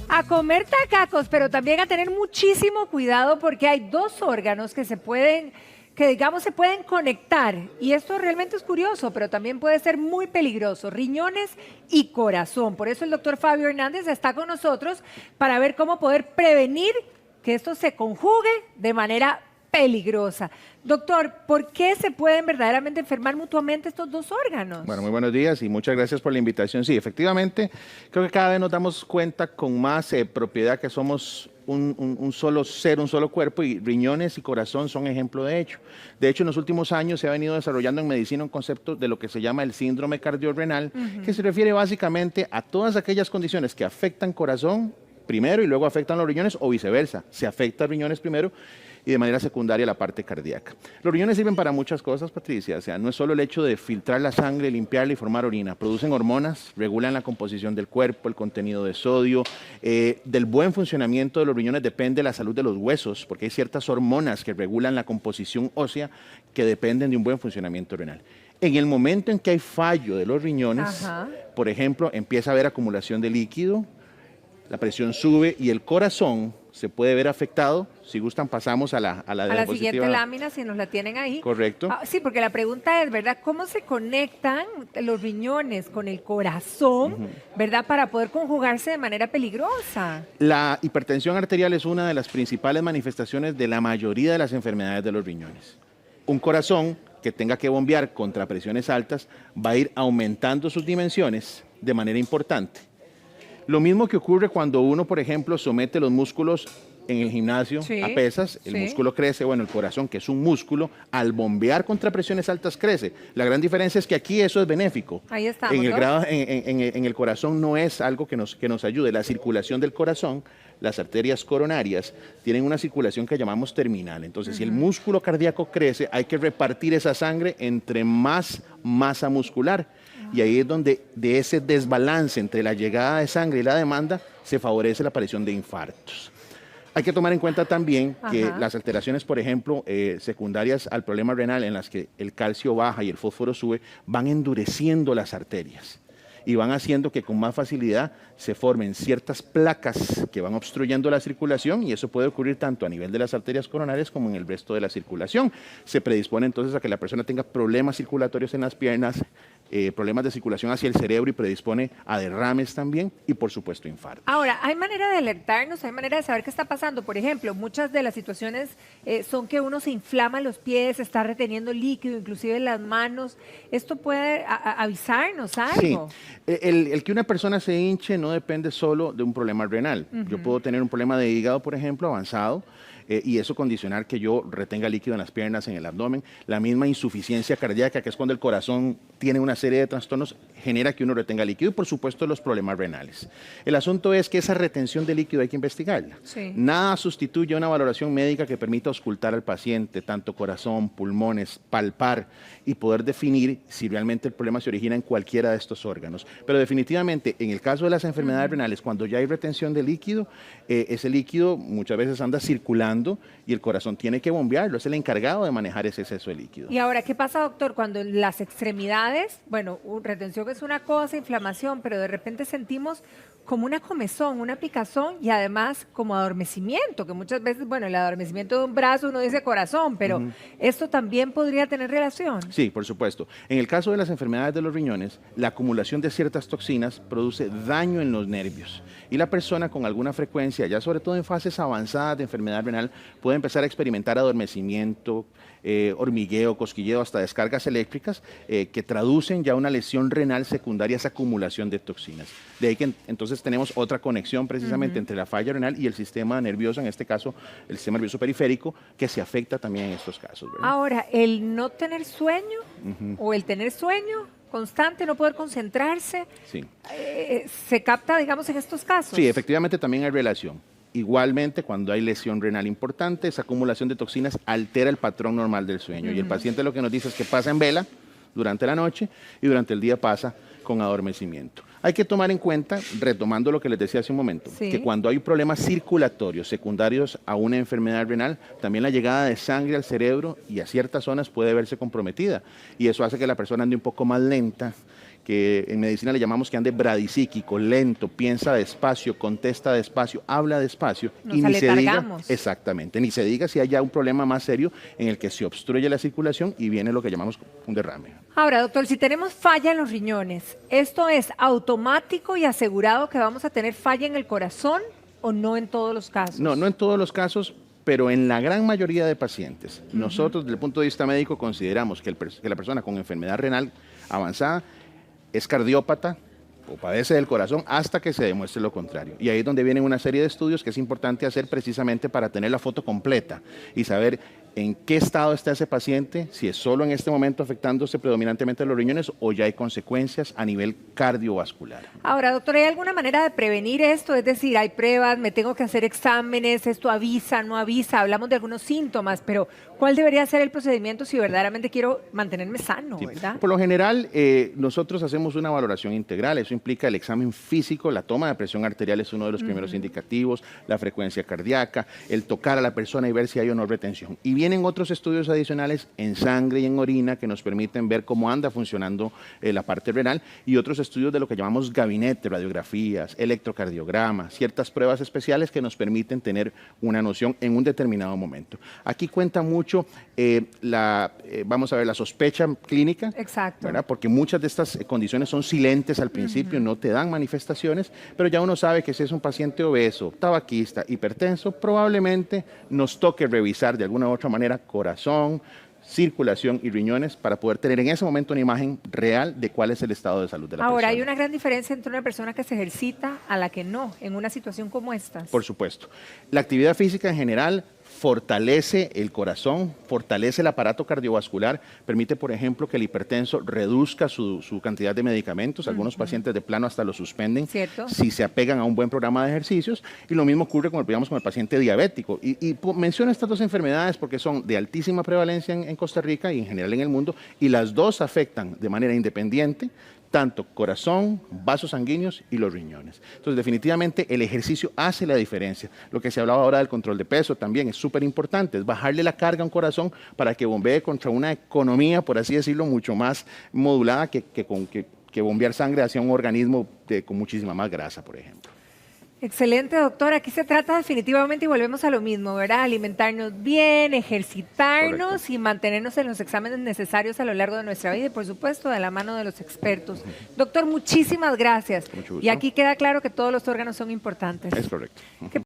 A comer tacacos, pero también a tener muchísimo cuidado porque hay dos órganos que digamos se pueden conectar. Y esto realmente es curioso, pero también puede ser muy peligroso. Riñones y corazón. Por eso el doctor Fabio Hernández está con nosotros para ver cómo poder prevenir que esto se conjugue de manera peligrosa. Doctor, ¿por qué se pueden verdaderamente enfermar mutuamente estos dos órganos? Bueno, muy buenos días y muchas gracias por la invitación. Sí, efectivamente, creo que cada vez nos damos cuenta con más propiedad que somos un solo ser, un solo cuerpo, y riñones y corazón son ejemplo de ello. De hecho, en los últimos años se ha venido desarrollando en medicina un concepto de lo que se llama el síndrome cardiorrenal, que se refiere básicamente a todas aquellas condiciones que afectan corazón primero y luego afectan los riñones, o viceversa, se afecta riñones primero y de manera secundaria la parte cardíaca. Los riñones sirven para muchas cosas, Patricia, o sea, no es solo el hecho de filtrar la sangre, limpiarla y formar orina, producen hormonas, regulan la composición del cuerpo, el contenido de sodio, del buen funcionamiento de los riñones depende la salud de los huesos, porque hay ciertas hormonas que regulan la composición ósea que dependen de un buen funcionamiento renal. En el momento en que hay fallo de los riñones, por ejemplo, empieza a haber acumulación de líquido, la presión sube y el corazón se puede ver afectado. Si gustan, pasamos a la siguiente lámina, si nos la tienen ahí. Correcto. Sí, porque la pregunta es, ¿verdad? ¿Cómo se conectan los riñones con el corazón, verdad? Para poder conjugarse de manera peligrosa. La hipertensión arterial es una de las principales manifestaciones de la mayoría de las enfermedades de los riñones. Un corazón que tenga que bombear contra presiones altas va a ir aumentando sus dimensiones de manera importante. Lo mismo que ocurre cuando uno, por ejemplo, somete los músculos en el gimnasio a pesas, el músculo crece, bueno, el corazón, que es un músculo, al bombear contra presiones altas crece. La gran diferencia es que aquí eso es benéfico. Ahí estamos, en el corazón no es algo que nos ayude. La circulación del corazón, las arterias coronarias, tienen una circulación que llamamos terminal. Entonces, si el músculo cardíaco crece, hay que repartir esa sangre entre más masa muscular. Y ahí es donde de ese desbalance entre la llegada de sangre y la demanda se favorece la aparición de infartos. Hay que tomar en cuenta también que las alteraciones, por ejemplo, secundarias al problema renal, en las que el calcio baja y el fósforo sube, van endureciendo las arterias y van haciendo que con más facilidad se formen ciertas placas que van obstruyendo la circulación, y eso puede ocurrir tanto a nivel de las arterias coronarias como en el resto de la circulación. Se predispone entonces a que la persona tenga problemas circulatorios en las piernas, problemas de circulación hacia el cerebro, y predispone a derrames también y, por supuesto, infartos. Ahora, ¿hay manera de alertarnos? ¿Hay manera de saber qué está pasando? Por ejemplo, muchas de las situaciones son que uno se inflama los pies, está reteniendo líquido, inclusive en las manos. ¿Esto puede avisarnos algo? Sí. El que una persona se hinche no depende solo de un problema renal. Yo puedo tener un problema de hígado, por ejemplo, avanzado, y eso condicionar que yo retenga líquido en las piernas, en el abdomen. La misma insuficiencia cardíaca, que es cuando el corazón tiene una serie de trastornos, genera que uno retenga líquido, y por supuesto los problemas renales. El asunto es que esa retención de líquido hay que investigarla. Nada sustituye una valoración médica que permita auscultar al paciente, tanto corazón, pulmones, palpar, y poder definir si realmente el problema se origina en cualquiera de estos órganos. Pero definitivamente, en el caso de las enfermedades renales, cuando ya hay retención de líquido, ese líquido muchas veces anda circulando y el corazón tiene que bombearlo, es el encargado de manejar ese exceso de líquido. Y ahora, ¿qué pasa, doctor, cuando en las extremidades, bueno, retención es una cosa, inflamación, pero de repente sentimos como una comezón, una picazón y además como adormecimiento, que muchas veces, bueno, el adormecimiento de un brazo uno dice corazón, pero ¿esto también podría tener relación? Sí, por supuesto. En el caso de las enfermedades de los riñones, la acumulación de ciertas toxinas produce daño en los nervios, y la persona con alguna frecuencia, ya sobre todo en fases avanzadas de enfermedad renal, puede empezar a experimentar adormecimiento, hormigueo, cosquilleo, hasta descargas eléctricas que traducen ya una lesión renal secundaria a esa acumulación de toxinas. De ahí que entonces tenemos otra conexión precisamente entre la falla renal y el sistema nervioso, en este caso el sistema nervioso periférico, que se afecta también en estos casos, ¿verdad? Ahora, el no tener sueño o el tener sueño constante, no poder concentrarse, ¿se capta, digamos, en estos casos? Sí, efectivamente también hay relación. Igualmente, cuando hay lesión renal importante, esa acumulación de toxinas altera el patrón normal del sueño. Y el paciente lo que nos dice es que pasa en vela durante la noche y durante el día pasa con adormecimiento. Hay que tomar en cuenta, retomando lo que les decía hace un momento, que cuando hay problemas circulatorios secundarios a una enfermedad renal, también la llegada de sangre al cerebro y a ciertas zonas puede verse comprometida. Y eso hace que la persona ande un poco más lenta, que en medicina le llamamos que ande bradisíquico, lento, piensa despacio, contesta despacio, habla despacio. Nos aletargamos. Exactamente, ni se diga si hay ya un problema más serio en el que se obstruye la circulación y viene lo que llamamos un derrame. Ahora, doctor, si tenemos falla en los riñones, ¿esto es automático y asegurado que vamos a tener falla en el corazón o no en todos los casos? No, no en todos los casos, pero en la gran mayoría de pacientes, nosotros desde el punto de vista médico consideramos que la persona con enfermedad renal avanzada es cardiópata o padece del corazón hasta que se demuestre lo contrario. Y ahí es donde vienen una serie de estudios que es importante hacer precisamente para tener la foto completa y saber en qué estado está ese paciente, si es solo en este momento afectándose predominantemente los riñones o ya hay consecuencias a nivel cardiovascular. Ahora, doctor, ¿hay alguna manera de prevenir esto? Es decir, hay pruebas, me tengo que hacer exámenes, esto avisa, no avisa, hablamos de algunos síntomas, pero ¿cuál debería ser el procedimiento si verdaderamente quiero mantenerme sano, verdad? Por lo general, nosotros hacemos una valoración integral, eso implica el examen físico, la toma de presión arterial es uno de los primeros indicativos, la frecuencia cardíaca, el tocar a la persona y ver si hay o no retención. Y vienen otros estudios adicionales en sangre y en orina que nos permiten ver cómo anda funcionando la parte renal y otros estudios de lo que llamamos gabinete, radiografías, electrocardiogramas, ciertas pruebas especiales que nos permiten tener una noción en un determinado momento. Aquí cuenta mucho vamos a ver, la sospecha clínica. Exacto. ¿Verdad? Porque muchas de estas condiciones son silentes al principio, no te dan manifestaciones, pero ya uno sabe que si es un paciente obeso, tabaquista, hipertenso, probablemente nos toque revisar de alguna u otra manera corazón, circulación y riñones para poder tener en ese momento una imagen real de cuál es el estado de salud de la persona. Ahora, ¿hay una gran diferencia entre una persona que se ejercita a la que no, en una situación como esta? Por supuesto. La actividad física en general fortalece el corazón, fortalece el aparato cardiovascular, permite, por ejemplo, que el hipertenso reduzca su cantidad de medicamentos. Algunos pacientes de plano hasta lo suspenden si se apegan a un buen programa de ejercicios. Y lo mismo ocurre con el paciente diabético. Y menciono estas dos enfermedades porque son de altísima prevalencia en Costa Rica y en general en el mundo, y las dos afectan de manera independiente tanto corazón, vasos sanguíneos y los riñones. Entonces, definitivamente el ejercicio hace la diferencia. Lo que se hablaba ahora del control de peso también es súper importante, es bajarle la carga a un corazón para que bombee contra una economía, por así decirlo, mucho más modulada que bombear sangre hacia un organismo con muchísima más grasa, por ejemplo. Excelente, doctor. Aquí se trata definitivamente, y volvemos a lo mismo, ¿verdad? Alimentarnos bien, ejercitarnos. Correcto. Y mantenernos en los exámenes necesarios a lo largo de nuestra vida y, por supuesto, de la mano de los expertos. Doctor, muchísimas gracias. Mucho gusto. Y aquí queda claro que todos los órganos son importantes. Es correcto.